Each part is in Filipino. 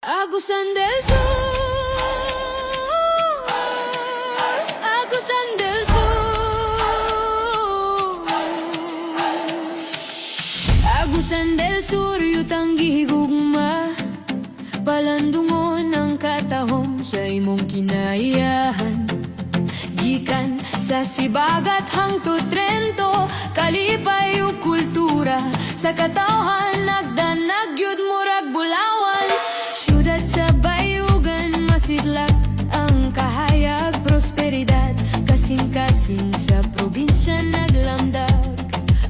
Agusan del Sur, Agusan del Sur, Agusan del Sur, yutang gihigugma, palandungon ang katahom sa imong kinaiyahan. Gikan sa Sibagat hangtod Trento, kalipay ug kultura, sa katawhan nagdanag yud murag bulawan. Syudad sa bayugan, masidlak ang kahayag, prosperidad, kasing-kasing sa probinsya naglamdag.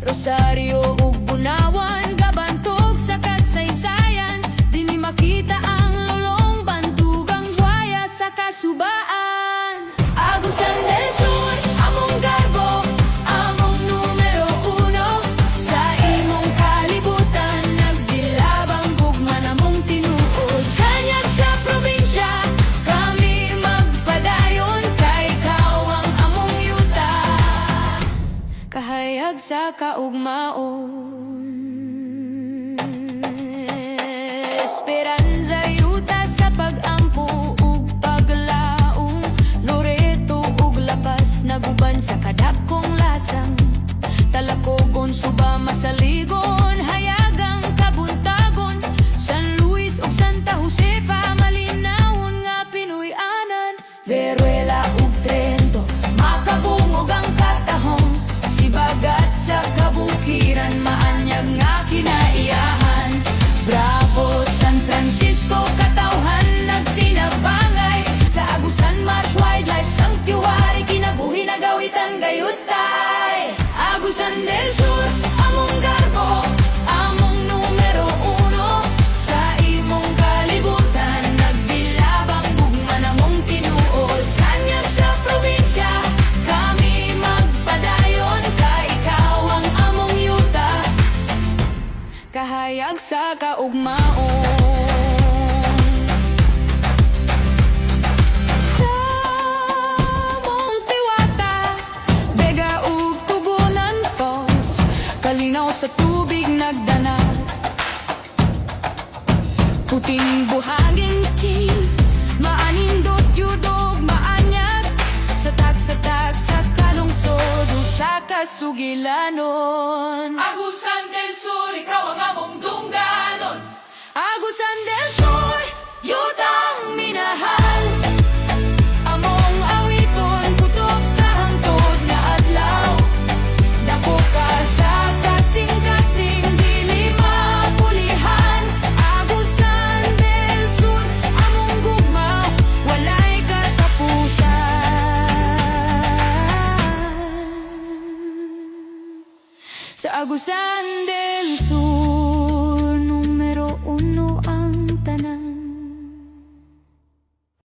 Rosario ug Bunawan, gabantog sa kasaysayan, dini makita ang lolong bantugang buhaya sa kasubaan. Agusan del Sur, among garbo, among numero uno, sa imong kalibutan nagdilabang gugma namong tinuod. Kanyag sa probinsya kami magpadayon, kay ikaw ang among yuta, kahayag sa kaugmaon. Esperanza yuta sa pag-ampo ug paglaong, Loreto ug Lapas naguban sa kadakong lasang, Talacogon, Suba, Masaligon, hayagang kabuntagon, San Luis ug Santa Josefa, malinawon nga Pinoy-anan. Veruela ug Trento, makabungog ang katahom, Sibagat sa kabukiran, maanyag nga kinaiyahan. Bravo, San Francisco, katawhan nagtinabangay, sa Agusan Marsh Wildlife Sanctuary, kinabuhi nagawitan gayutay. Agusan del Sur, among garbo, among numero uno, sa imong kalibutan nagbilabang gugma namong tinuod. Kanyag sa probinsya kami magpadayon, kay ikaw ang among yuta, kahayag sa kaugmaon. Sa Montiwata, Bega ug Tugunan Falls, kalinaw sa tubig nagdanag, puting buhangin cave, maanindot yudog maanyag, sa tag sa kalungsod o sa kasugilanon. Agusan del Sur, ikaw ang among dungganon. Agusan del Sur, yutang minahal, among awiton kutob sa hangtod nga adlaw. Dako ka sa kasing-kasing, dili mapulihan. Agusan del Sur, among gugma, walay katapusan. Sa Agusan del Sur.